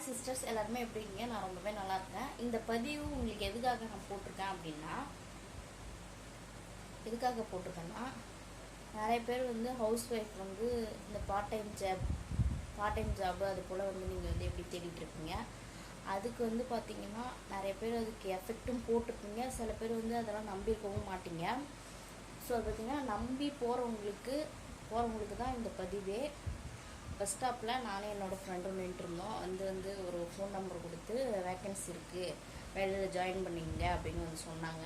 Hi sisters, எல்லாருமே எப்படி இருக்கீங்க? நான் ரொம்பவே நல்லா இருக்கேன். இந்த பதிவு உங்களுக்கு எதுக்காக நான் போட்டிருக்கேன் அப்படின்னா, நிறைய பேர் வந்து ஹவுஸ் ஒய்ஃப் வந்து இந்த பார்ட் டைம் ஜாப் அது போல் வந்து நீங்கள் வந்து எப்படி தேடிட்டு இருப்பீங்க. அதுக்கு வந்து பார்த்தீங்கன்னா நிறைய பேர் அதுக்கு எஃபெக்ட்டும் போட்டிருப்பீங்க. சில பேர் வந்து அதெல்லாம் நம்பியிருக்கவும் மாட்டீங்க. ஸோ அது பார்த்திங்கன்னா நம்பி போகிறவங்களுக்கு தான் இந்த பதிவே. பஸ் ஸ்டாப்பில் நானே என்னோடய ஃப்ரெண்டும் நின்றுருந்தோம். வந்து ஒரு ஃபோன் நம்பர் கொடுத்து வேக்கன்சி இருக்குது, வேலையில் ஜாயின் பண்ணிங்க அப்படின்னு வந்து சொன்னாங்க.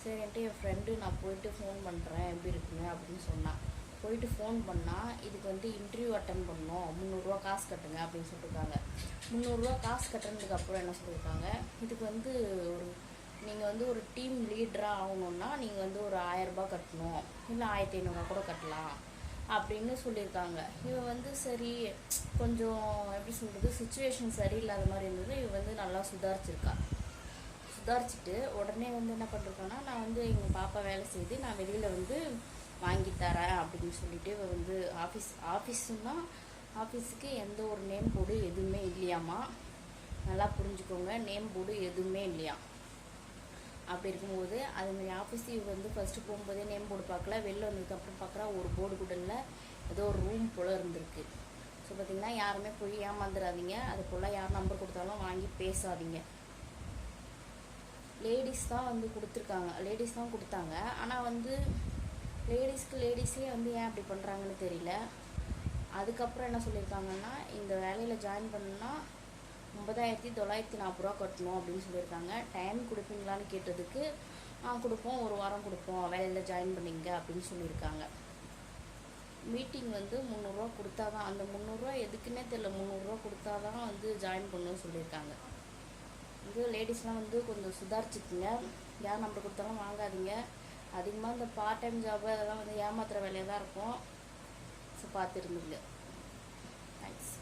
சரின்ட்டு என் ஃப்ரெண்டு நான் போயிட்டு ஃபோன் பண்ணுறேன் எப்படி இருக்குங்க அப்படின்னு சொன்னான். போயிட்டு ஃபோன் பண்ணால் இதுக்கு வந்து இன்டர்வியூ அட்டன் பண்ணணும், 300 காசு கட்டுங்க அப்படின்னு சொல்லியிருக்காங்க. 300 காசு கட்டுறதுக்கப்புறம் என்ன சொல்லியிருக்காங்க, இதுக்கு வந்து நீங்கள் வந்து ஒரு டீம் லீடராக ஆகணுன்னா நீங்கள் வந்து ஒரு 1000 கட்டணும், இல்லை 1500 கூட கட்டலாம் அப்படின்னு சொல்லியிருக்காங்க. இவன் வந்து சரி கொஞ்சம் எப்படி சொல்கிறது, சுச்சுவேஷன் சரியில்லாத மாதிரி இருந்தது. இவன் வந்து நல்லா சுதாரிச்சுட்டு உடனே வந்து என்ன பண்ணிருக்கான்னா, நான் வந்து எங்கள் பாப்பா வேலை செய்து நான் வெளியில் வந்து வாங்கி தரேன் அப்படின்னு சொல்லிட்டு இவன் வந்து ஆஃபீஸுக்கு எந்த ஒரு நேம் போர்டு எதுவுமே இல்லையாம்மா. நல்லா புரிஞ்சுக்கோங்க, நேம் போர்டு எதுவுமே இல்லையா. அப்படி இருக்கும்போது அதுமாதிரி ஆஃபீஸு வந்து ஃபஸ்ட்டு போகும்போதே நேம் போர்டு பார்க்கல, வெளில வந்ததுக்கப்புறம் பார்க்குறா ஒரு போர்டு கூட இல்லை, ஏதோ ஒரு ரூம் போல் இருந்திருக்கு. ஸோ பார்த்திங்கன்னா யாருமே போய் ஏமாந்துடாதீங்க. அது போல் யார் நம்பர் கொடுத்தாலும் வாங்கி பேசாதீங்க. லேடிஸ் தான் வந்து கொடுத்தாங்க. ஆனால் வந்து லேடிஸே வந்து ஏன் அப்படி பண்ணுறாங்கன்னு தெரியல. அதுக்கப்புறம் என்ன சொல்லியிருக்காங்கன்னா, இந்த வேலையில் ஜாயின் பண்ணணுன்னா 9940 கட்டணும் அப்படின்னு சொல்லியிருக்காங்க. டைம் கொடுப்பீங்களான்னு கேட்டதுக்கு கொடுப்போம், ஒரு வாரம் கொடுப்போம், வேலையில் ஜாயின் பண்ணிங்க அப்படின்னு சொல்லியிருக்காங்க. மீட்டிங் வந்து 300 கொடுத்தா தான், அந்த 300 எதுக்குன்னே தெரியல, 300 கொடுத்தா தான் வந்து ஜாயின் பண்ணணும்னு சொல்லியிருக்காங்க. இது லேடிஸ்லாம் வந்து கொஞ்சம் சுதாரிச்சுக்குங்க. யார் நம்பர் கொடுத்தாலும் வாங்காதீங்க. அதிகமாக இந்த பார்ட் டைம் ஜாபு அதெல்லாம் வந்து ஏமாத்துகிற வேலையாக தான் இருக்கும். ஸோ பார்த்துருந்துங்க. தேங்க்ஸ்.